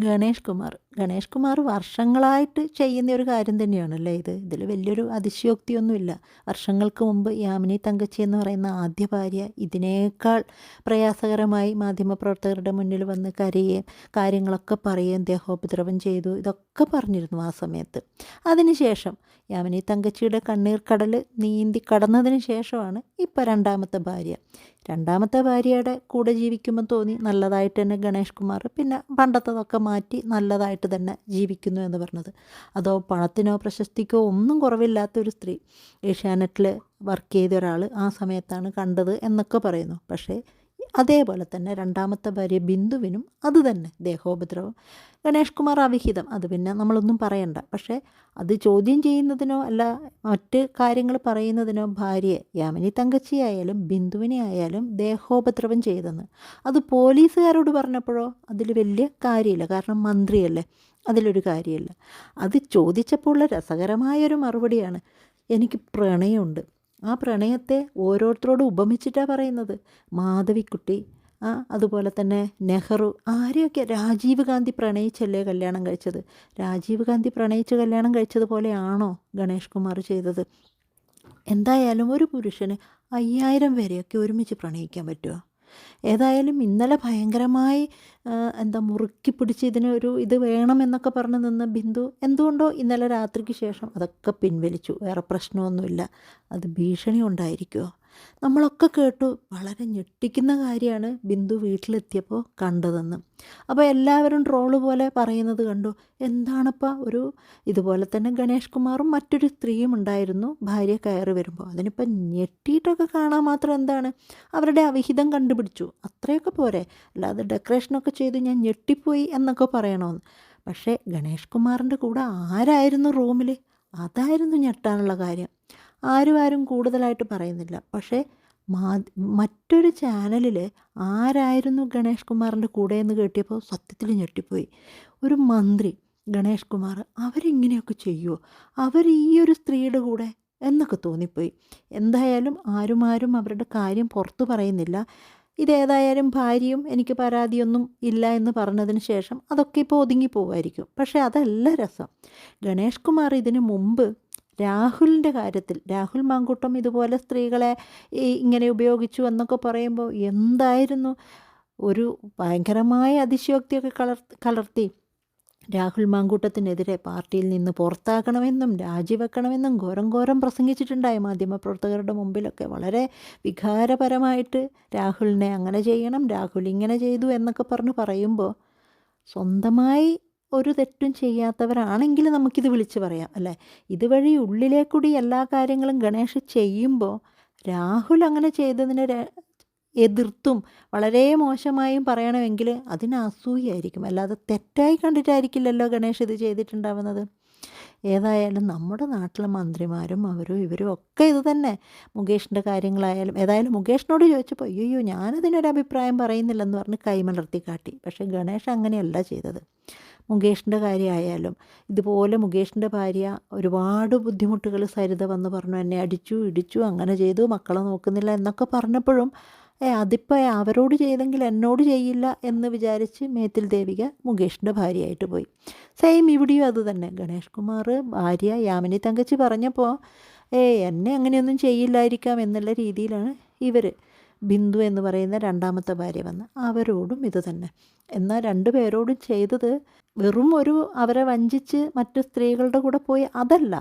ഗണേഷ് കുമാർ വർഷങ്ങളായിട്ട് ചെയ്യുന്ന ഒരു കാര്യം തന്നെയാണല്ലേ ഇത്. ഇതിൽ വലിയൊരു അതിശയോക്തിയൊന്നുമില്ല. വർഷങ്ങൾക്ക് മുമ്പ് യാമിനി തങ്കച്ചി എന്ന് പറയുന്ന ആദ്യ ഭാര്യ ഇതിനേക്കാൾ പ്രയാസകരമായി മാധ്യമപ്രവർത്തകരുടെ മുന്നിൽ വന്ന് കരയുകയും കാര്യങ്ങളൊക്കെ പറയുകയും ദേഹോപദ്രവം ചെയ്തു, ഇതൊക്കെ പറഞ്ഞിരുന്നു ആ സമയത്ത്. അതിനുശേഷം യാമിനി തങ്കച്ചിയുടെ കണ്ണീർ കടൽ നീന്തി കടന്നതിന് ശേഷമാണ് ഇപ്പോൾ രണ്ടാമത്തെ ഭാര്യയുടെ കൂടെ ജീവിക്കുമ്പോൾ തോന്നി നല്ലതായിട്ട് തന്നെ ഗണേഷ് കുമാർ പിന്നെ പണ്ടത്തതൊക്കെ മാറ്റി നല്ലതായിട്ട് തന്നെ ജീവിക്കുന്നു എന്ന് പറഞ്ഞത്. അതോ പണത്തിനോ പ്രശസ്തിക്കോ ഒന്നും കുറവില്ലാത്തൊരു സ്ത്രീ ഏഷ്യാനെറ്റിൽ വർക്ക് ചെയ്ത ഒരാൾ ആ സമയത്താണ് കണ്ടത് എന്നൊക്കെ പറയുന്നു. പക്ഷേ അതേപോലെ തന്നെ രണ്ടാമത്തെ ഭാര്യ ബിന്ദുവിനും അത് തന്നെ ദേഹോപദ്രവം. ഗണേഷ് കുമാർ അവിഹിതം, അത് പിന്നെ നമ്മളൊന്നും പറയണ്ട. പക്ഷേ അത് ചോദ്യം ചെയ്യുന്നതിനോ അല്ല മറ്റ് കാര്യങ്ങൾ പറയുന്നതിനോ ഭാര്യയെ യാമിനി തങ്കച്ചിയായാലും ബിന്ദുവിനെ ആയാലും ദേഹോപദ്രവം ചെയ്തെന്ന് അത് പോലീസുകാരോട് പറഞ്ഞപ്പോഴോ അതിൽ വലിയ കാര്യമില്ല. കാരണം മന്ത്രിയല്ലേ, അതിലൊരു കാര്യമില്ല. അത് ചോദിച്ചപ്പോൾ ഉള്ള രസകരമായൊരു മറുപടിയാണ്, എനിക്ക് പ്രണയമുണ്ട്. ആ പ്രണയത്തെ ഓരോരുത്തരോടും ഉപമിച്ചിട്ടാണ് പറയുന്നത്. മാധവിക്കുട്ടി, അതുപോലെ തന്നെ നെഹ്റു, ആരെയൊക്കെ രാജീവ് ഗാന്ധി പ്രണയിച്ചല്ലേ കല്യാണം കഴിച്ചത്. രാജീവ് ഗാന്ധി പ്രണയിച്ച് കല്യാണം കഴിച്ചതുപോലെയാണോ ഗണേഷ് കുമാർ ചെയ്തത്? എന്തായാലും ഒരു പുരുഷന് 5000 പേരെയൊക്കെ ഒരുമിച്ച് പ്രണയിക്കാൻ പറ്റുമോ? ഏതായാലും ഇന്നലെ ഭയങ്കരമായി മുറുക്കി പിടിച്ച് ഇതിനൊരു ഇത് വേണമെന്നൊക്കെ പറഞ്ഞ് നിന്ന ബിന്ദു എന്തുകൊണ്ടോ ഇന്നലെ രാത്രിക്ക് ശേഷം അതൊക്കെ പിൻവലിച്ചു. വേറെ പ്രശ്നമൊന്നുമില്ല. അത് ഭീഷണി ഉണ്ടായിരിക്കുമോ? നമ്മളൊക്കെ കേട്ടു. വളരെ ഞെട്ടിക്കുന്ന കാര്യമാണ് ബിന്ദു വീട്ടിലെത്തിയപ്പോൾ കണ്ടതെന്ന്. അപ്പോൾ എല്ലാവരും ട്രോള് പോലെ പറയുന്നത് കണ്ടു. എന്താണപ്പാ ഒരു ഇതുപോലെ തന്നെ ഗണേഷ് കുമാറും മറ്റൊരു സ്ത്രീയും ഉണ്ടായിരുന്നു ഭാര്യ കയറി വരുമ്പോൾ. അതിനിപ്പോൾ ഞെട്ടിയിട്ടൊക്കെ കാണാൻ മാത്രം എന്താണ്, അവരുടെ അവിഹിതം കണ്ടുപിടിച്ചു, അത്രയൊക്കെ പോരെ. അല്ലാതെ ഡെക്കറേഷനൊക്കെ ചെയ്ത് ഞാൻ ഞെട്ടിപ്പോയി എന്നൊക്കെ പറയണമെന്ന്. പക്ഷേ ഗണേഷ് കുമാറിൻ്റെ കൂടെ ആരായിരുന്നു റൂമിൽ? അതായിരുന്നു ഞെട്ടാനുള്ള കാര്യം. ആരും കൂടുതലായിട്ട് പറയുന്നില്ല. പക്ഷേ മറ്റൊരു ചാനലിൽ ആരായിരുന്നു ഗണേഷ് കുമാറിൻ്റെ കൂടെ എന്ന് കേട്ടിയപ്പോൾ സത്യത്തിൽ ഞെട്ടിപ്പോയി. ഒരു മന്ത്രി ഗണേഷ് കുമാർ, അവരിങ്ങനെയൊക്കെ ചെയ്യുമോ? അവർ ഈ ഒരു സ്ത്രീയുടെ കൂടെ എന്നൊക്കെ തോന്നിപ്പോയി. എന്തായാലും ആരും അവരുടെ കാര്യം പുറത്തു പറയുന്നില്ല. ഇതേതായാലും ഭാര്യയും എനിക്ക് പരാതിയൊന്നും ഇല്ല എന്ന് പറഞ്ഞതിന് ശേഷം അതൊക്കെ ഇപ്പോൾ ഒതുങ്ങിപ്പോവായിരിക്കും. പക്ഷേ അതല്ല രസം. ഗണേഷ് കുമാർ ഇതിനു മുമ്പ് രാഹുലിൻ്റെ കാര്യത്തിൽ, രാഹുൽ മാങ്കൂട്ടം ഇതുപോലെ സ്ത്രീകളെ ഇങ്ങനെ ഉപയോഗിച്ചു എന്നൊക്കെ പറയുമ്പോൾ എന്തായിരുന്നു ഒരു ഭയങ്കരമായ അതിശയോക്തിയൊക്കെ കലർത്തി രാഹുൽ മാങ്കൂട്ടത്തിനെതിരെ പാർട്ടിയിൽ നിന്ന് പുറത്താക്കണമെന്നും രാജിവെക്കണമെന്നും ഘോരം പ്രസംഗിച്ചിട്ടുണ്ടായി മാധ്യമപ്രവർത്തകരുടെ മുമ്പിലൊക്കെ. വളരെ വികാരപരമായിട്ട് രാഹുലിനെ അങ്ങനെ ചെയ്യണം, രാഹുൽ ഇങ്ങനെ ചെയ്തു എന്നൊക്കെ പറയുമ്പോൾ സ്വന്തമായി ഒരു തെറ്റും ചെയ്യാത്തവരാണെങ്കിൽ നമുക്കിത് വിളിച്ച് പറയാം അല്ലേ. ഇതുവഴി ഉള്ളിലേക്കൂടി എല്ലാ കാര്യങ്ങളും ഗണേഷ് ചെയ്യുമ്പോൾ രാഹുൽ അങ്ങനെ ചെയ്തതിനെ എതിർത്തും വളരെ മോശമായും പറയണമെങ്കിൽ അതിന് അസൂയായിരിക്കും, അല്ലാതെ തെറ്റായി കണ്ടിട്ടായിരിക്കില്ലല്ലോ ഗണേഷ് ഇത് ചെയ്തിട്ടുണ്ടാവുന്നത്. ഏതായാലും നമ്മുടെ നാട്ടിലെ മന്ത്രിമാരും അവരും ഇവരും ഒക്കെ ഇത് തന്നെ. മുകേഷിൻ്റെ കാര്യങ്ങളായാലും ഏതായാലും മുകേഷിനോട് ചോദിച്ചപ്പോൾ അയ്യോ ഞാനതിനൊരു അഭിപ്രായം പറയുന്നില്ലെന്ന് പറഞ്ഞ് കൈമലർത്തി കാട്ടി. പക്ഷേ ഗണേഷ് അങ്ങനെയല്ല ചെയ്തത്. മുകേഷിൻ്റെ കാര്യമായാലും ഇതുപോലെ മുകേഷിൻ്റെ ഭാര്യ ഒരുപാട് ബുദ്ധിമുട്ടുകൾ സരിത വന്ന് പറഞ്ഞു, എന്നെ അടിച്ചു ഇടിച്ചു അങ്ങനെ ചെയ്തു, മക്കളെ നോക്കുന്നില്ല എന്നൊക്കെ പറഞ്ഞപ്പോഴും അതിപ്പോൾ അവരോട് ചെയ്തെങ്കിൽ എന്നോട് ചെയ്യില്ല എന്ന് വിചാരിച്ച് മേത്തിൽ ദേവിക മുകേഷിൻ്റെ ഭാര്യയായിട്ട് പോയി. സെയിം ഇവിടെയും അത് തന്നെ. ഗണേഷ് കുമാർ ഭാര്യ യാമിനി തങ്കച്ചി പറഞ്ഞപ്പോൾ എന്നെ അങ്ങനെയൊന്നും ചെയ്യില്ലായിരിക്കാം എന്നുള്ള രീതിയിലാണ് ഇവർ ബിന്ദു എന്ന് പറയുന്ന രണ്ടാമത്തെ ഭാര്യ വന്ന് അവരോടും ഇത് തന്നെ. എന്നാൽ 2 പേരോടും ചെയ്തത് വെറും അവരെ വഞ്ചിച്ച് മറ്റു സ്ത്രീകളുടെ കൂടെ പോയി അതല്ല,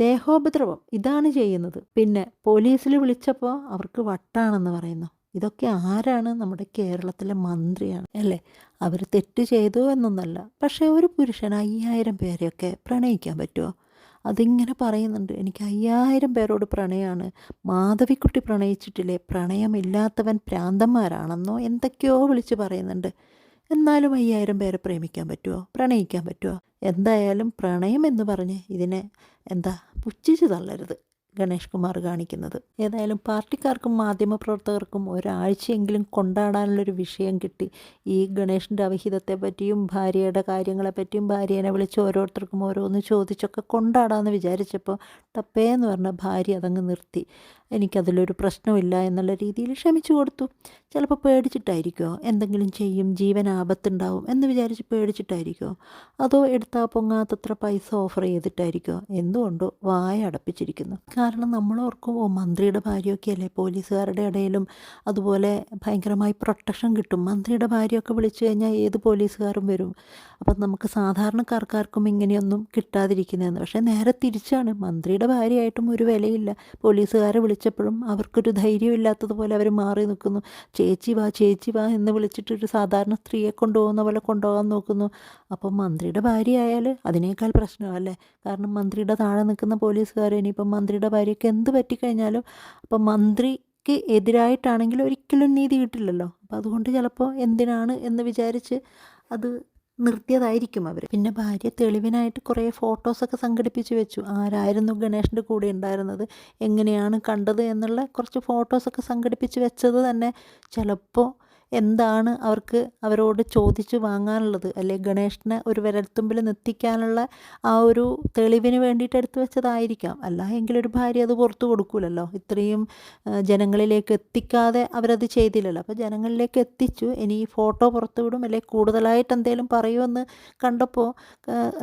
ദേഹോപദ്രവം ഇതാണ് ചെയ്യുന്നത്. പിന്നെ പോലീസിൽ വിളിച്ചപ്പോൾ അവർക്ക് വട്ടാണെന്ന് പറയുന്നു. ഇതൊക്കെ ആരാണ്? നമ്മുടെ കേരളത്തിലെ മന്ത്രിയാണ് അല്ലേ. അവർ തെറ്റ് ചെയ്തു എന്നൊന്നല്ല. പക്ഷേ ഒരു പുരുഷൻ 5000 പേരെയൊക്കെ പ്രണയിക്കാൻ പറ്റുമോ? അതിങ്ങനെ പറയുന്നുണ്ട്, എനിക്ക് 5000 പേരോട് പ്രണയമാണ്, മാധവിക്കുട്ടി പ്രണയിച്ചിട്ടില്ലേ, പ്രണയമില്ലാത്തവൻ പ്രാന്തന്മാരാണെന്നോ എന്തൊക്കെയോ വിളിച്ച് പറയുന്നുണ്ട്. എന്നാലും 5000 പേരെ പ്രേമിക്കാൻ പറ്റുമോ, പ്രണയിക്കാൻ പറ്റുമോ? എന്തായാലും പ്രണയം എന്ന് പറഞ്ഞ് ഇതിനെ പുച്ഛിച്ച് തള്ളരുത് ഗണേഷ് കുമാർ കാണിക്കുന്നത്. ഏതായാലും പാർട്ടിക്കാർക്കും മാധ്യമപ്രവർത്തകർക്കും ഒരാഴ്ചയെങ്കിലും കൊണ്ടാടാനുള്ളൊരു വിഷയം കിട്ടി. ഈ ഗണേഷിൻ്റെ അവിഹിതത്തെ പറ്റിയും ഭാര്യയുടെ കാര്യങ്ങളെപ്പറ്റിയും ഭാര്യേനെ വിളിച്ച് ഓരോരുത്തർക്കും ഓരോന്ന് ചോദിച്ചൊക്കെ കൊണ്ടാടാമെന്ന് വിചാരിച്ചപ്പോൾ ടപ്പേന്ന് പറഞ്ഞ ഭാര്യ അതങ്ങ് നിർത്തി. എനിക്കതിലൊരു പ്രശ്നമില്ല എന്നുള്ള രീതിയിൽ ക്ഷമിച്ചു കൊടുത്തു. ചിലപ്പോൾ പേടിച്ചിട്ടായിരിക്കുമോ, എന്തെങ്കിലും ചെയ്യും, ജീവൻ ആപത്തുണ്ടാവും എന്ന് വിചാരിച്ച് പേടിച്ചിട്ടായിരിക്കുമോ, അതോ എടുത്താൽ പൊങ്ങാത്തത്ര പൈസ ഓഫർ ചെയ്തിട്ടായിരിക്കുമോ, എന്തുകൊണ്ടോ വായ അടപ്പിച്ചിരിക്കുന്നു. കാരണം നമ്മളോർക്കും, ഓ മന്ത്രിയുടെ ഭാര്യയൊക്കെ അല്ലേ, പോലീസുകാരുടെ ഇടയിലും അതുപോലെ ഭയങ്കരമായി പ്രൊട്ടക്ഷൻ കിട്ടും, മന്ത്രിയുടെ ഭാര്യയൊക്കെ വിളിച്ചു കഴിഞ്ഞാൽ ഏത് പോലീസുകാരും വരും, അപ്പം നമുക്ക് സാധാരണക്കാർക്കാർക്കും ഇങ്ങനെയൊന്നും കിട്ടാതിരിക്കുന്നതെന്ന്. പക്ഷേ നേരെ തിരിച്ചാണ്, മന്ത്രിയുടെ ഭാര്യയായിട്ടും ഒരു വിലയില്ല. പോലീസുകാരെ വിളിച്ചപ്പോഴും അവർക്കൊരു ധൈര്യമില്ലാത്തതുപോലെ അവർ മാറി നിൽക്കുന്നു. ചേച്ചി വാ ചേച്ചി വാ എന്ന് വിളിച്ചിട്ട് ഒരു സാധാരണ സ്ത്രീയെ കൊണ്ടുപോകുന്ന പോലെ കൊണ്ടുപോകാൻ നോക്കുന്നു. അപ്പം മന്ത്രിയുടെ ഭാര്യയായാൽ അതിനേക്കാൾ പ്രശ്നമല്ലേ. കാരണം മന്ത്രിയുടെ താഴെ നിൽക്കുന്ന പോലീസുകാർ ഇനിയിപ്പം മന്ത്രിയുടെ ഭാര്യയ്ക്ക് എന്ത് പറ്റിക്കഴിഞ്ഞാലും അപ്പം മന്ത്രിക്ക് എതിരായിട്ടാണെങ്കിൽ ഒരിക്കലും നീതി കിട്ടില്ലല്ലോ. അപ്പം അതുകൊണ്ട് ചിലപ്പോൾ എന്തിനാണ് എന്ന് വിചാരിച്ച് അത് നിർത്തിയതായിരിക്കും അവർ. പിന്നെ ഭാര്യ തെളിവിനായിട്ട് കുറേ ഫോട്ടോസൊക്കെ സംഘടിപ്പിച്ച് വെച്ചു. ആരായിരുന്നു ഗണേഷിൻ്റെ കൂടെ ഉണ്ടായിരുന്നത്, എങ്ങനെയാണ് കണ്ടത് എന്നുള്ള കുറച്ച് ഫോട്ടോസൊക്കെ സംഘടിപ്പിച്ച് വെച്ചത് തന്നെ ചിലപ്പോൾ എന്താണ് അവർക്ക് അവരോട് ചോദിച്ചു വാങ്ങാനുള്ളത്, അല്ലെ ഗണേഷിനെ ഒരു വിരൽത്തുമ്പിൽ നിർത്തിക്കാനുള്ള ആ ഒരു തെളിവിന് വേണ്ടിയിട്ട് എടുത്തു വെച്ചതായിരിക്കാം. അല്ല എങ്കിലൊരു ഭാര്യ അത് പുറത്തു കൊടുക്കൂലല്ലോ. ഇത്രയും ജനങ്ങളിലേക്ക് എത്തിക്കാതെ അവരത് ചെയ്തില്ലല്ലോ. അപ്പോൾ ജനങ്ങളിലേക്ക് എത്തിച്ചു. ഇനി ഈ ഫോട്ടോ പുറത്തു വിടും അല്ലെ കൂടുതലായിട്ട് എന്തെങ്കിലും പറയുമെന്ന് കണ്ടപ്പോൾ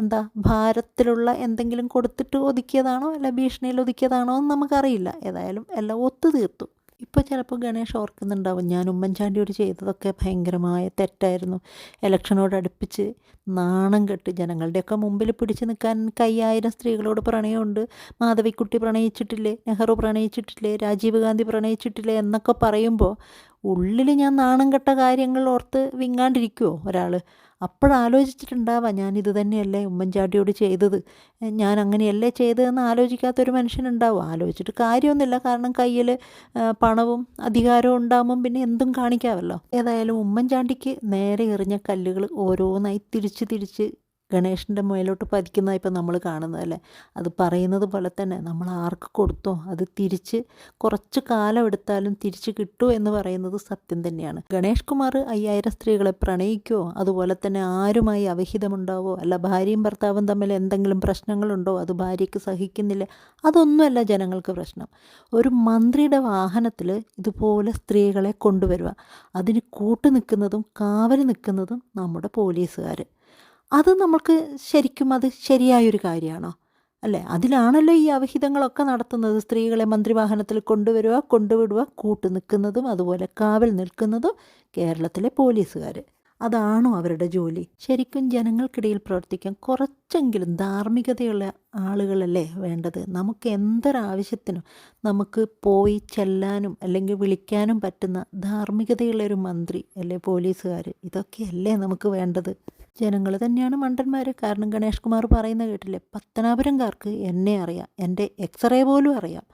എന്താ ഭാരത്തിലുള്ള എന്തെങ്കിലും കൊടുത്തിട്ട് ഒതുക്കിയതാണോ അല്ല ഭീഷണിയിൽ ഒതുക്കിയതാണോ എന്ന് നമുക്കറിയില്ല. ഏതായാലും എല്ലാം ഒത്തുതീർത്തു. ഇപ്പോൾ ചിലപ്പോൾ ഗണേഷ് ഓർക്കുന്നുണ്ടാവും, ഞാൻ ഉമ്മൻചാണ്ടിയോട് ചെയ്തതൊക്കെ ഭയങ്കരമായ തെറ്റായിരുന്നു. ഇലക്ഷനോടടുപ്പിച്ച് നാണം കെട്ട് ജനങ്ങളുടെയൊക്കെ മുമ്പിൽ പിടിച്ച് നിൽക്കാൻ 5000 സ്ത്രീകളോട് പ്രണയമുണ്ട്, മാധവിക്കുട്ടി പ്രണയിച്ചിട്ടില്ലേ, നെഹ്റു പ്രണയിച്ചിട്ടില്ലേ, രാജീവ് ഗാന്ധി പ്രണയിച്ചിട്ടില്ലേ എന്നൊക്കെ പറയുമ്പോൾ ഉള്ളിൽ ഞാൻ നാണം കെട്ട കാര്യങ്ങൾ ഓർത്ത് വിങ്ങാണ്ടിരിക്കുമോ ഒരാൾ? അപ്പോഴാലോചിച്ചിട്ടുണ്ടാവാം, ഞാനിത് തന്നെയല്ലേ ഉമ്മൻചാണ്ടിയോട് ചെയ്തത്, ഞാൻ അങ്ങനെയല്ലേ ചെയ്തതെന്ന് ആലോചിക്കാത്തൊരു മനുഷ്യനുണ്ടാവും. ആലോചിച്ചിട്ട് കാര്യമൊന്നുമില്ല. കാരണം കയ്യിൽ പണവും അധികാരവും ഉണ്ടാകുമ്പം പിന്നെ എന്തും കാണിക്കാമല്ലോ. ഏതായാലും ഉമ്മൻചാണ്ടിക്ക് നേരെ എറിഞ്ഞ കല്ലുകൾ ഓരോന്നായി തിരിച്ച് തിരിച്ച് ഗണേഷിൻ്റെ മുകളിലോട്ട് പതിക്കുന്നതാണ് ഇപ്പം നമ്മൾ കാണുന്നതല്ലേ. അത് പറയുന്നത് പോലെ തന്നെ നമ്മൾ ആർക്ക് കൊടുത്തോ അത് തിരിച്ച് കുറച്ച് കാലം എടുത്താലും തിരിച്ച് കിട്ടൂ എന്ന് പറയുന്നത് സത്യം തന്നെയാണ്. ഗണേഷ് കുമാർ 5000 സ്ത്രീകളെ പ്രണയിക്കുമോ, അതുപോലെ തന്നെ ആരുമായി അവിഹിതമുണ്ടാവോ, അല്ല ഭാര്യയും ഭർത്താവും തമ്മിൽ എന്തെങ്കിലും പ്രശ്നങ്ങളുണ്ടോ, അത് ഭാര്യയ്ക്ക് സഹിക്കുന്നില്ല, അതൊന്നുമല്ല ജനങ്ങൾക്ക് പ്രശ്നം. ഒരു മന്ത്രിയുടെ വാഹനത്തിൽ ഇതുപോലെ സ്ത്രീകളെ കൊണ്ടുവരിക, അതിന് കൂട്ടു നിൽക്കുന്നതും കാവൽ നിൽക്കുന്നതും നമ്മുടെ പോലീസുകാർ. അത് നമുക്ക് ശരിക്കും അത് ശരിയായൊരു കാര്യമാണോ? അല്ലേ? അതിലാണല്ലോ ഈ അവിഹിതങ്ങളൊക്കെ നടത്തുന്നത്. സ്ത്രീകളെ മന്ത്രിവാഹനത്തിൽ കൊണ്ടുവരിക, കൊണ്ടുവിടുക, കൂട്ടു നിൽക്കുന്നതും അതുപോലെ കാവൽ നിൽക്കുന്നതും കേരളത്തിലെ പോലീസുകാർ. അതാണോ അവരുടെ ജോലി? ശരിക്കും ജനങ്ങൾക്കിടയിൽ പ്രവർത്തിക്കാൻ കുറച്ചെങ്കിലും ധാർമ്മികതയുള്ള ആളുകളല്ലേ വേണ്ടത്. നമുക്ക് എന്തൊരാവശ്യത്തിനും നമുക്ക് പോയി ചെല്ലാനും അല്ലെങ്കിൽ വിളിക്കാനും പറ്റുന്ന ധാർമ്മികതയുള്ളൊരു മന്ത്രി അല്ലേ പോലീസുകാർ. ഇതൊക്കെയല്ലേ നമുക്ക് വേണ്ടത്. ജനങ്ങൾ തന്നെയാണ് മണ്ടന്മാർ. കാരണം ഗണേഷ് കുമാർ പറയുന്നത് കേട്ടില്ലേ, പത്തനാപുരംകാർക്ക് എന്നെ അറിയാം, എൻ്റെ എക്സ്റേ പോലും അറിയാം.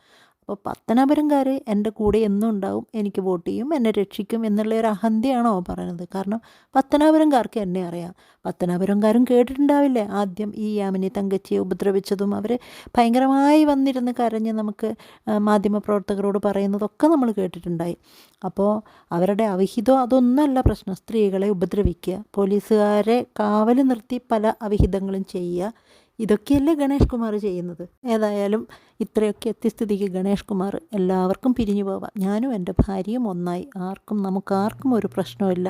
അപ്പോൾ പത്തനാപുരംകാർ എൻ്റെ കൂടെ എന്നും ഉണ്ടാവും, എനിക്ക് വോട്ട് ചെയ്യും, എന്നെ രക്ഷിക്കും എന്നുള്ള ഒരു അഹന്തയാണോ പറയുന്നത്? കാരണം പത്തനാപുരംകാർക്ക് എന്നെ അറിയാം. പത്തനാപുരംകാരും കേട്ടിട്ടുണ്ടാവില്ലേ ആദ്യം ഈ യാമിനി തങ്കച്ചിയെ ഉപദ്രവിച്ചതും, അവർ ഭയങ്കരമായി വന്നിരുന്ന് കരഞ്ഞ് നമുക്ക് മാധ്യമപ്രവർത്തകരോട് പറയുന്നതൊക്കെ നമ്മൾ കേട്ടിട്ടുണ്ടായി. അപ്പോൾ അവരുടെ അവിഹിതം അതൊന്നുമല്ല പ്രശ്നം. സ്ത്രീകളെ ഉപദ്രവിക്കുക, പോലീസുകാരെ കാവൽ നിർത്തി പല അവിഹിതങ്ങളും ചെയ്യുക, ഇതൊക്കെയല്ലേ ഗണേഷ് കുമാർ ചെയ്യുന്നത്. ഏതായാലും ഇത്രയൊക്കെ എത്തിയ സ്ഥിതിക്ക് ഗണേഷ് കുമാർ എല്ലാവർക്കും പിരിഞ്ഞു പോവാം. ഞാനും എൻ്റെ ഭാര്യയും ഒന്നായി, നമുക്കാർക്കും ഒരു പ്രശ്നമില്ല.